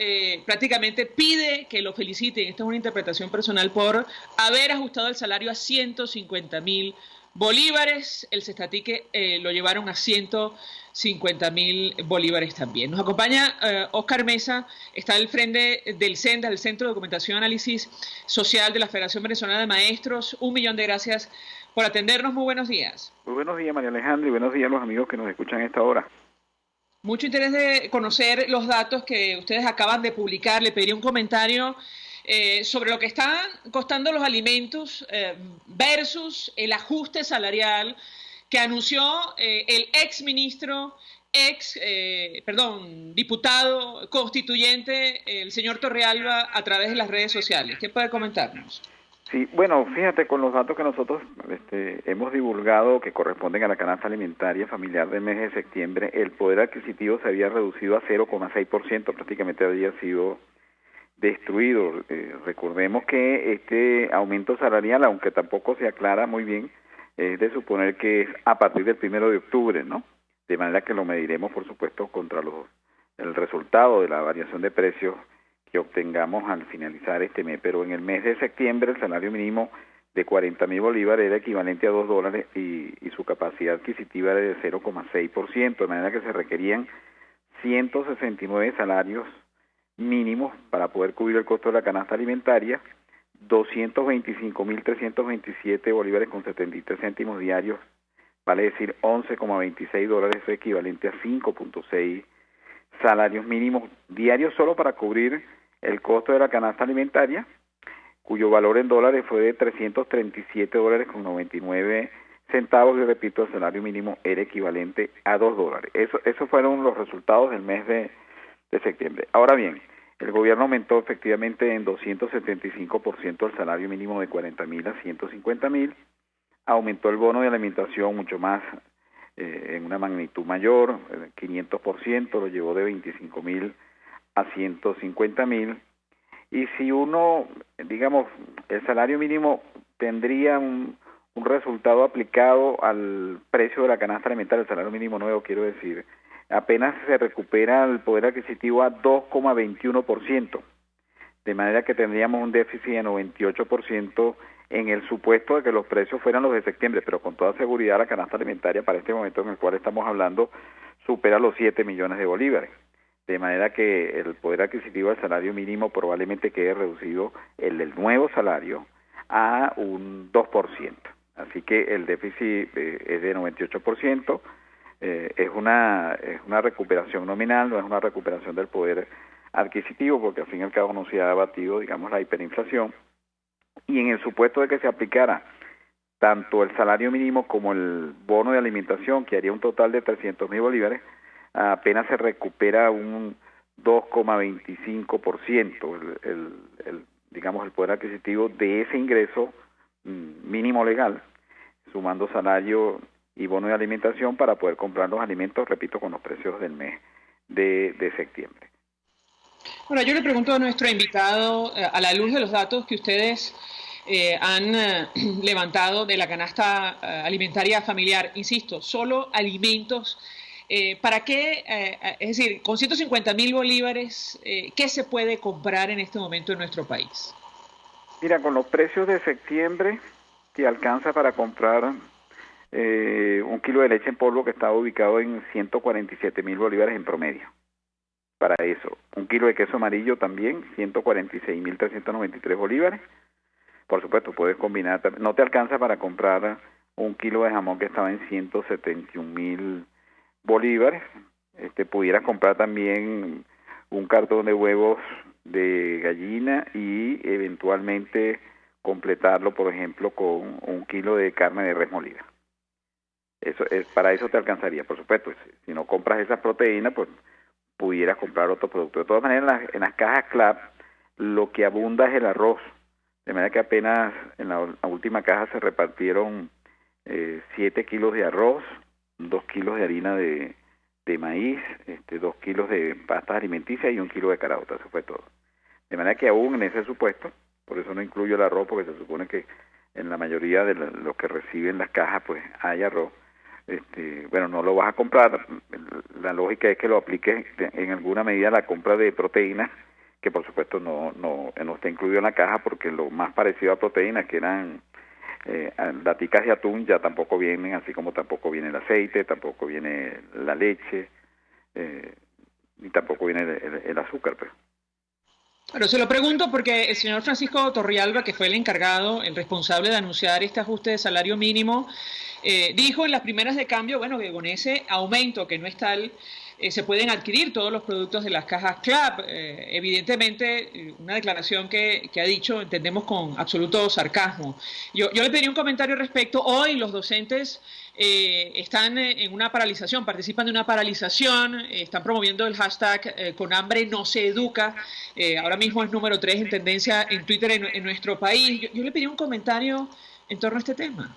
prácticamente pide que lo feliciten, esta es una interpretación personal, por haber ajustado el salario a 150.000 bolívares. El Cestatique lo llevaron a 150.000 bolívares también. Nos acompaña Óscar Mesa, está al frente del CENDA, del Centro de Documentación y Análisis Social de la Federación Venezolana de Maestros. 1.000.000 de gracias por atendernos. Muy buenos días. Muy buenos días, María Alejandra, y buenos días a los amigos que nos escuchan a esta hora. Mucho interés de conocer los datos que ustedes acaban de publicar. Le pediría un comentario sobre lo que están costando los alimentos versus el ajuste salarial que anunció el diputado constituyente, el señor Torrealba, a través de las redes sociales. ¿Qué puede comentarnos? Sí, bueno, fíjate, con los datos que nosotros hemos divulgado que corresponden a la canasta alimentaria familiar del mes de septiembre, el poder adquisitivo se había reducido a 0,6%, prácticamente había sido destruido. Recordemos que este aumento salarial, aunque tampoco se aclara muy bien, es de suponer que es a partir del 1 de octubre, ¿no? De manera que lo mediremos, por supuesto, contra el resultado de la variación de precios que obtengamos al finalizar este mes. Pero en el mes de septiembre el salario mínimo de 40.000 bolívares era equivalente a $2 y su capacidad adquisitiva era de 0,6%, de manera que se requerían 169 salarios mínimos para poder cubrir el costo de la canasta alimentaria, 225.327 bolívares con 73 céntimos diarios, vale decir $11,26, es equivalente a 5.6 salarios mínimos diarios solo para cubrir el costo de la canasta alimentaria, cuyo valor en dólares fue de $337,99, y repito, el salario mínimo era equivalente a $2. Esos fueron los resultados del mes de septiembre. Ahora bien, el gobierno aumentó efectivamente en 275% el salario mínimo de 40.000 a 150.000, aumentó el bono de alimentación mucho más, en una magnitud mayor, 500%, lo llevó de 25.000 a 150.000, y si uno, digamos, el salario mínimo tendría un resultado aplicado al precio de la canasta alimentaria, el salario mínimo nuevo, quiero decir, apenas se recupera el poder adquisitivo a 2,21%, de manera que tendríamos un déficit de 98% en el supuesto de que los precios fueran los de septiembre, pero con toda seguridad la canasta alimentaria para este momento en el cual estamos hablando supera los 7 millones de bolívares, de manera que el poder adquisitivo del salario mínimo probablemente quede reducido, el del nuevo salario, a un 2%, así que el déficit es de 98%, es una recuperación nominal, no es una recuperación del poder adquisitivo, porque al fin y al cabo no se ha abatido, digamos, la hiperinflación. Y en el supuesto de que se aplicara tanto el salario mínimo como el bono de alimentación, que haría un total de 300.000 bolívares, apenas se recupera un 2,25%, digamos, el poder adquisitivo de ese ingreso mínimo legal, sumando salario y bono de alimentación para poder comprar los alimentos, repito, con los precios del mes de septiembre. Bueno, yo le pregunto a nuestro invitado, a la luz de los datos que ustedes han levantado de la canasta alimentaria familiar, insisto, solo alimentos. ¿Para qué? Es decir, con 150.000 bolívares, ¿qué se puede comprar en este momento en nuestro país? Mira, con los precios de septiembre, te alcanza para comprar un kilo de leche en polvo que estaba ubicado en 147.000 bolívares en promedio. Para eso, un kilo de queso amarillo también, 146.393 bolívares. Por supuesto, puedes combinar, no te alcanza para comprar un kilo de jamón que estaba en 171.000 bolívares. Pudieras comprar también un cartón de huevos de gallina y eventualmente completarlo, por ejemplo, con un kilo de carne de res molida. Para eso te alcanzaría. Por supuesto, si no compras esas proteínas, pues pudieras comprar otro producto. De todas maneras, en las cajas CLAP lo que abunda es el arroz, de manera que apenas en la última caja se repartieron 7 kilos de arroz, 2 kilos de harina de maíz, 2 kilos de pastas alimenticias y 1 kilo de caraotas. Eso fue todo. De manera que aún en ese supuesto, por eso no incluyo el arroz, porque se supone que en la mayoría de los que reciben las cajas pues hay arroz. Bueno, no lo vas a comprar. La lógica es que lo apliques en alguna medida a la compra de proteínas, que por supuesto no está incluido en la caja, porque lo más parecido a proteínas, que eran laticas de atún, ya tampoco vienen, así como tampoco viene el aceite, tampoco viene la leche, y tampoco viene el azúcar. Pues. Pero se lo pregunto porque el señor Francisco Torrealba, que fue el encargado, el responsable de anunciar este ajuste de salario mínimo, dijo en las primeras de cambio, bueno, que con ese aumento, que no es tal, se pueden adquirir todos los productos de las cajas CLAP. Evidentemente, una declaración que ha dicho, entendemos con absoluto sarcasmo. Yo le pediría un comentario al respecto. Hoy los docentes están en una paralización, participan de una paralización, están promoviendo el hashtag con hambre no se educa. Ahora mismo es número 3 en tendencia en Twitter en nuestro país. Yo le pediría un comentario en torno a este tema.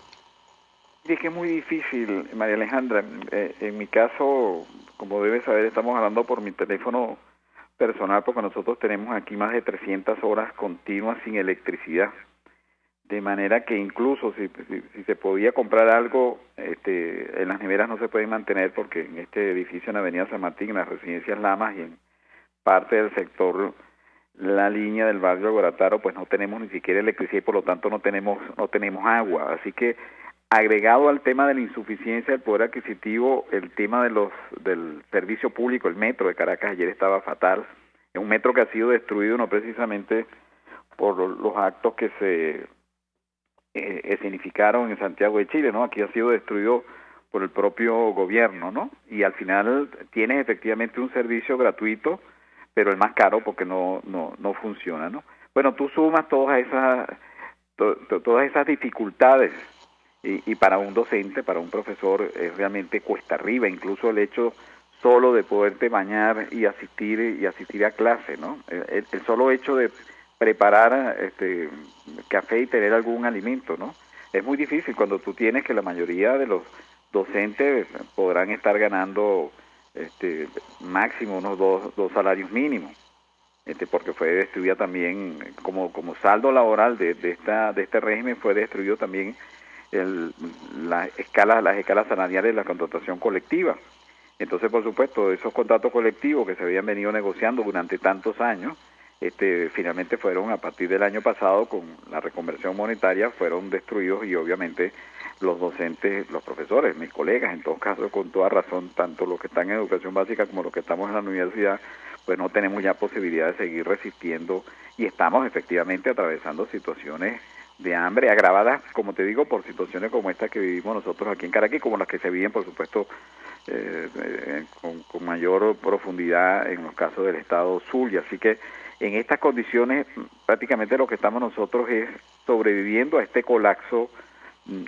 Es que es muy difícil, María Alejandra. En mi caso, como debes saber, estamos hablando por mi teléfono personal, porque nosotros tenemos aquí más de 300 horas continuas sin electricidad. De manera que incluso si se podía comprar algo, en las neveras no se pueden mantener, porque en este edificio en Avenida San Martín, en las residencias Lamas y en parte del sector La Línea del barrio Alborotaro, pues no tenemos ni siquiera electricidad y por lo tanto no tenemos agua. Así que agregado al tema de la insuficiencia del poder adquisitivo, el tema del servicio público, el metro de Caracas ayer estaba fatal. Es un metro que ha sido destruido no precisamente por los actos que se escenificaron en Santiago de Chile, ¿no? Aquí ha sido destruido por el propio gobierno, ¿no? Y al final tienes efectivamente un servicio gratuito, pero el más caro porque no funciona, ¿no? Bueno, tú sumas todas esas dificultades y para un docente, para un profesor, realmente cuesta arriba, incluso el hecho solo de poderte bañar y asistir a clase, ¿no? El solo hecho de preparar café y tener algún alimento, ¿no? Es muy difícil cuando tú tienes que la mayoría de los docentes podrán estar ganando máximo unos dos salarios mínimos, porque fue destruida también como saldo laboral de este régimen, fue destruido también las escalas salariales de la contratación colectiva. Entonces, por supuesto, esos contratos colectivos que se habían venido negociando durante tantos años, finalmente fueron, a partir del año pasado, con la reconversión monetaria, fueron destruidos, y obviamente los docentes, los profesores, mis colegas, en todo caso, con toda razón, tanto los que están en educación básica como los que estamos en la universidad, pues no tenemos ya posibilidad de seguir resistiendo, y estamos efectivamente atravesando situaciones de hambre agravadas, como te digo, por situaciones como esta que vivimos nosotros aquí en Caracas, y como las que se viven, por supuesto, con mayor profundidad en los casos del estado Zulia. Así que en estas condiciones prácticamente lo que estamos nosotros es sobreviviendo a este colapso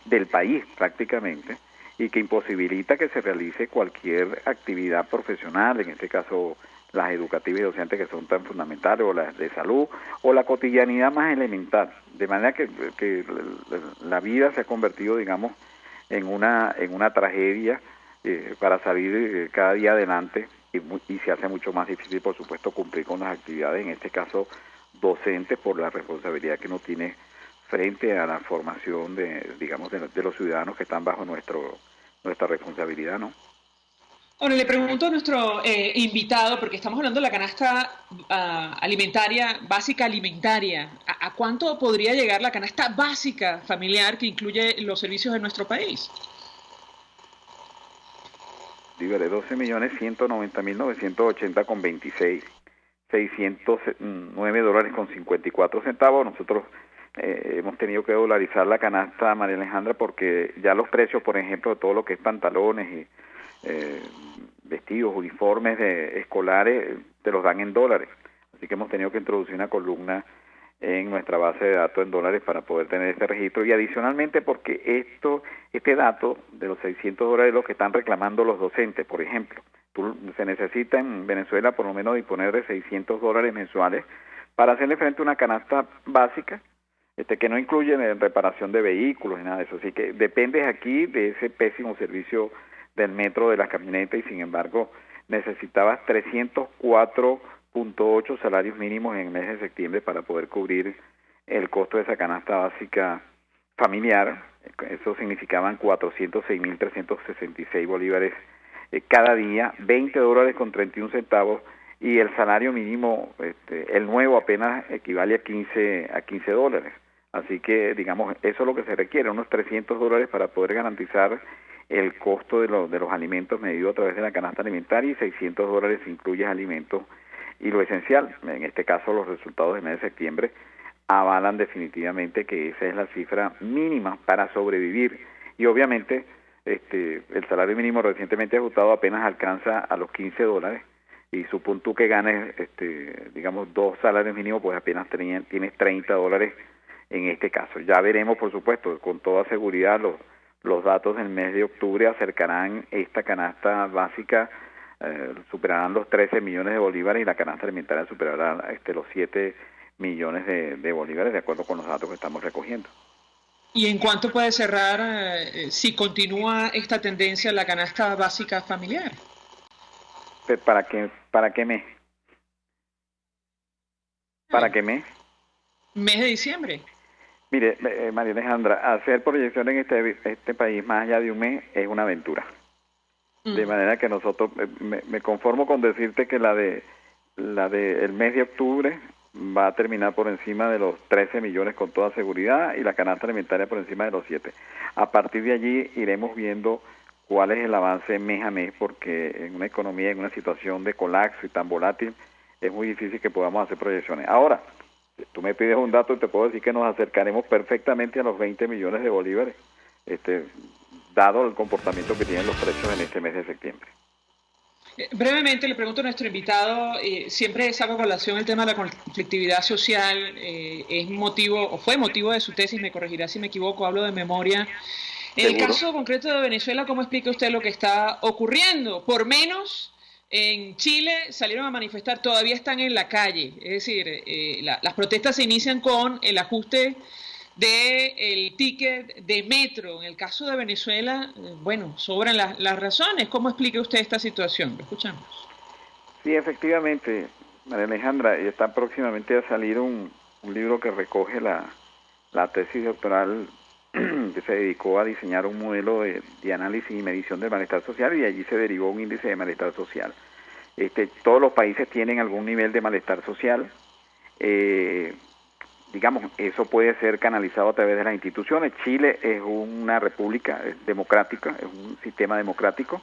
del país prácticamente, y que imposibilita que se realice cualquier actividad profesional, en este caso las educativas y docentes, que son tan fundamentales, o las de salud, o la cotidianidad más elemental, de manera que la vida se ha convertido, digamos, en una tragedia para salir cada día adelante, y se hace mucho más difícil, por supuesto, cumplir con las actividades, en este caso docentes, por la responsabilidad que uno tiene frente a la formación de los ciudadanos que están bajo nuestra responsabilidad, ¿no? Ahora le pregunto a nuestro invitado, porque estamos hablando de la canasta alimentaria, básica alimentaria. ¿A cuánto podría llegar la canasta básica familiar que incluye los servicios de nuestro país? Dígale, 12.190.980,26, $609,54. Nosotros hemos tenido que dolarizar la canasta, María Alejandra, porque ya los precios, por ejemplo, de todo lo que es pantalones y vestidos, uniformes escolares, te los dan en dólares. Así que hemos tenido que introducir una columna en nuestra base de datos en dólares para poder tener este registro. Y adicionalmente porque este dato de los $600 es lo que están reclamando los docentes, por ejemplo. Se necesita en Venezuela por lo menos disponer de $600 mensuales para hacerle frente a una canasta básica, que no incluye reparación de vehículos ni nada de eso. Así que dependes aquí de ese pésimo servicio del metro, de las camionetas, y sin embargo necesitabas 304.8 salarios mínimos en el mes de septiembre para poder cubrir el costo de esa canasta básica familiar. Eso significaban 406.366 bolívares cada día, $20.31, y el salario mínimo, el nuevo, apenas equivale a $15. Así que, digamos, eso es lo que se requiere, unos $300 para poder garantizar el costo de los alimentos medido a través de la canasta alimentaria, y $600 incluye alimentos. Y lo esencial, en este caso los resultados del mes de septiembre, avalan definitivamente que esa es la cifra mínima para sobrevivir. Y obviamente el salario mínimo recientemente ajustado apenas alcanza a los $15, y supón tú que ganes, digamos, 2 salarios mínimos, pues apenas tienes $30 en este caso. Ya veremos, por supuesto, con toda seguridad los datos del mes de octubre acercarán esta canasta básica, superarán los 13 millones de bolívares, y la canasta alimentaria superará los 7 millones de bolívares, de acuerdo con los datos que estamos recogiendo. ¿Y en cuánto puede cerrar si continúa esta tendencia la canasta básica familiar? ¿Para qué mes? ¿Para qué mes? Mes de diciembre. Mire, María Alejandra, hacer proyecciones en este país más allá de un mes es una aventura. De manera que nosotros, me conformo con decirte que la de el mes de octubre va a terminar por encima de los 13 millones con toda seguridad, y la canasta alimentaria por encima de los 7. A partir de allí iremos viendo cuál es el avance mes a mes, porque en una economía, en una situación de colapso y tan volátil, es muy difícil que podamos hacer proyecciones. Ahora, si tú me pides un dato, te puedo decir que nos acercaremos perfectamente a los 20 millones de bolívares, dado el comportamiento que tienen los precios en este mes de septiembre. Brevemente le pregunto a nuestro invitado, siempre saco a colación el tema de la conflictividad social, es motivo, o fue motivo de su tesis, me corregirá si me equivoco, hablo de memoria. En el caso concreto de Venezuela, ¿cómo explica usted lo que está ocurriendo? Por menos, en Chile salieron a manifestar, todavía están en la calle, es decir, las protestas se inician con el ajuste del ticket de metro. En el caso de Venezuela, bueno, sobran las razones. ¿Cómo explica usted esta situación? Lo escuchamos. Sí, efectivamente, María Alejandra, y está próximamente a salir un libro que recoge la tesis doctoral que se dedicó a diseñar un modelo de análisis y medición del malestar social, y de allí se derivó un índice de malestar social. Todos los países tienen algún nivel de malestar social. Digamos, eso puede ser canalizado a través de las instituciones. Chile es una república democrática, es un sistema democrático,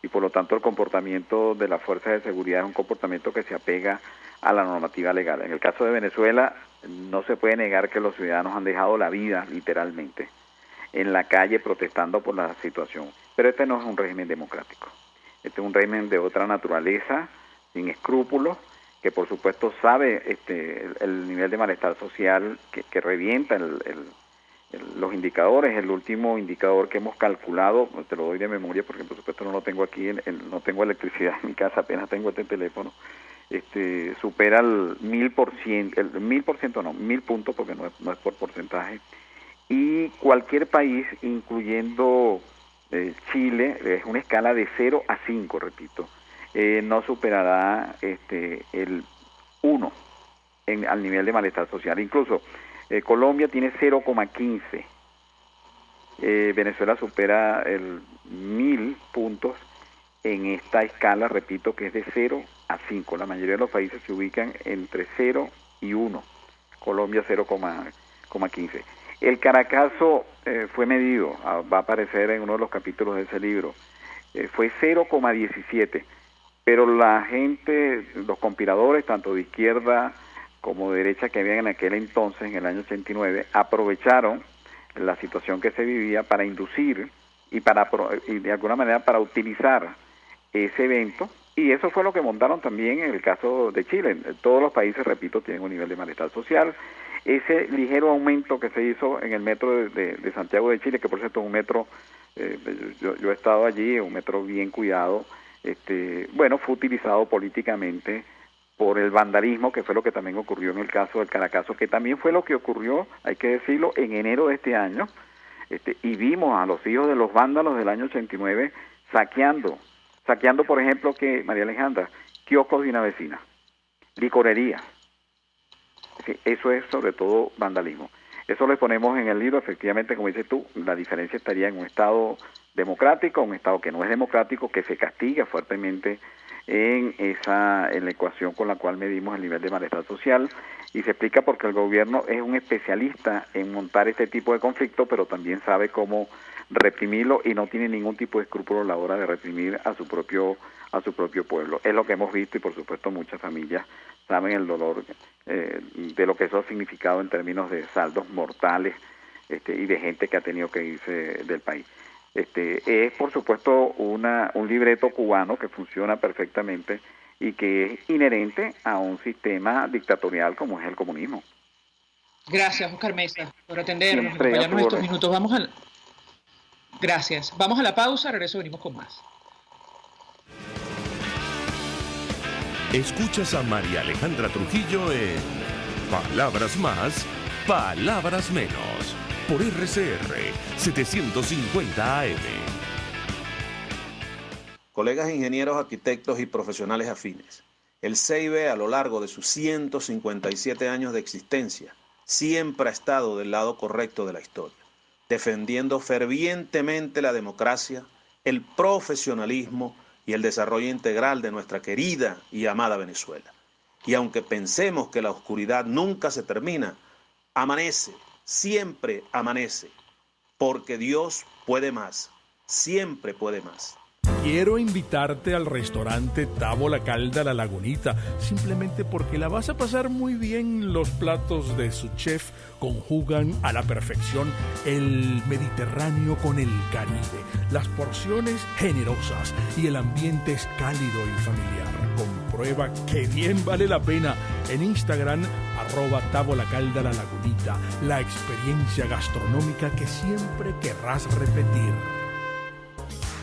y por lo tanto el comportamiento de las fuerzas de seguridad es un comportamiento que se apega a la normativa legal. En el caso de Venezuela, no se puede negar que los ciudadanos han dejado la vida, literalmente, en la calle protestando por la situación. Pero este no es un régimen democrático. Este es un régimen de otra naturaleza, sin escrúpulos, que por supuesto sabe el nivel de malestar social que revienta los indicadores. El último indicador que hemos calculado, te lo doy de memoria porque por supuesto no lo tengo aquí, no tengo electricidad en mi casa, apenas tengo este teléfono, supera el 1000%, 1000 puntos, porque no es por porcentaje, y cualquier país, incluyendo Chile, es una escala de 0 a 5, repito, no superará el 1 al nivel de malestar social. Incluso Colombia tiene 0,15. Venezuela supera el 1000 puntos en esta escala, repito, que es de 0 a 5. La mayoría de los países se ubican entre 0 y 1. Colombia 0,15. El Caracazo fue medido, va a aparecer en uno de los capítulos de ese libro, fue 0,17, pero la gente, los conspiradores, tanto de izquierda como de derecha que había en aquel entonces, en el año 89, aprovecharon la situación que se vivía para inducir y de alguna manera para utilizar ese evento, y eso fue lo que montaron también en el caso de Chile. Todos los países, repito, tienen un nivel de malestar social. Ese ligero aumento que se hizo en el metro de Santiago de Chile, que por cierto es un metro, yo he estado allí, es un metro bien cuidado, bueno, fue utilizado políticamente por el vandalismo, que fue lo que también ocurrió en el caso del Caracazo, que también fue lo que ocurrió, hay que decirlo, en enero de este año, y vimos a los hijos de los vándalos del año 89 saqueando, por ejemplo, que María Alejandra, kioscos de una vecina, licorerías. Sí, eso es sobre todo vandalismo. Eso lo exponemos en el libro, efectivamente, como dices tú, la diferencia estaría en un Estado democrático, un Estado que no es democrático, que se castiga fuertemente en la ecuación con la cual medimos el nivel de malestar social, y se explica porque el gobierno es un especialista en montar este tipo de conflictos, pero también sabe cómo reprimirlo y no tiene ningún tipo de escrúpulo a la hora de reprimir a su propio pueblo. Es lo que hemos visto, y por supuesto muchas familias saben el dolor de lo que eso ha significado en términos de saldos mortales y de gente que ha tenido que irse del país. Es por supuesto un libreto cubano que funciona perfectamente y que es inherente a un sistema dictatorial como es el comunismo. Gracias, Oscar Mesa, por atendernos, acompañarnos estos minutos. Gracias. Vamos a la pausa, regreso, venimos con más. Escuchas a María Alejandra Trujillo en Palabras Más, Palabras Menos, por RCR 750 AM. Colegas ingenieros, arquitectos y profesionales afines, el CIB a lo largo de sus 157 años de existencia siempre ha estado del lado correcto de la historia, defendiendo fervientemente la democracia, el profesionalismo y el desarrollo integral de nuestra querida y amada Venezuela. Y aunque pensemos que la oscuridad nunca se termina, amanece, siempre amanece, porque Dios puede más, siempre puede más. Quiero invitarte al restaurante Tavo La Calda La Lagunita, simplemente porque la vas a pasar muy bien. Los platos de su chef conjugan a la perfección el Mediterráneo con el Caribe, las porciones generosas y el ambiente es cálido y familiar. Comprueba que bien vale la pena en Instagram, @Tavo La Calda La Lagunita, la experiencia gastronómica que siempre querrás repetir.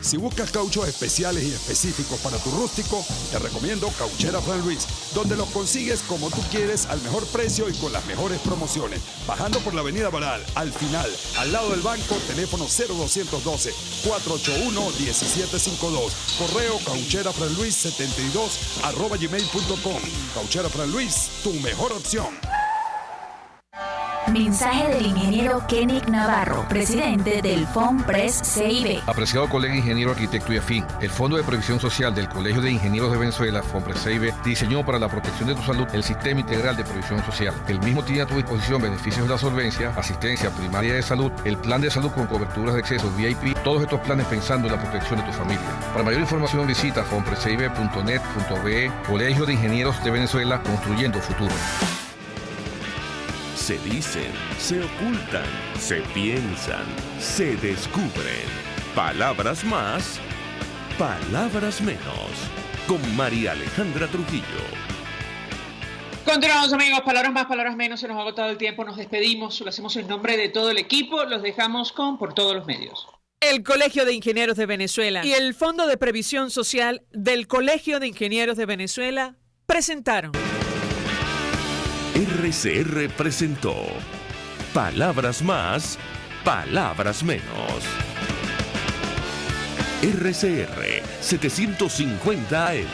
Si buscas cauchos especiales y específicos para tu rústico, te recomiendo Cauchera Fran Luis, donde los consigues como tú quieres, al mejor precio y con las mejores promociones. Bajando por la avenida Baral, al final, al lado del banco, teléfono 0212-481-1752. Correo caucherafranluis72@gmail.com. Cauchera Fran Luis, tu mejor opción. Mensaje del ingeniero Kenick Navarro, presidente del FOMPRES CIB. Apreciado colega ingeniero, arquitecto y afín, el Fondo de Previsión Social del Colegio de Ingenieros de Venezuela, FOMPRES CIB, diseñó para la protección de tu salud el Sistema Integral de Previsión Social. El mismo tiene a tu disposición beneficios de la solvencia, asistencia primaria de salud, el plan de salud con coberturas de acceso VIP, todos estos planes pensando en la protección de tu familia. Para mayor información visita fomprescib.net.be. Colegio de Ingenieros de Venezuela, construyendo futuro. Se dicen, se ocultan, se piensan, se descubren. Palabras más, palabras menos. Con María Alejandra Trujillo. Continuamos, amigos. Palabras más, palabras menos. Se nos ha agotado el tiempo. Nos despedimos. Lo hacemos en nombre de todo el equipo. Los dejamos por todos los medios. El Colegio de Ingenieros de Venezuela y el Fondo de Previsión Social del Colegio de Ingenieros de Venezuela presentaron. RCR presentó Palabras más, palabras menos. RCR 750 AM.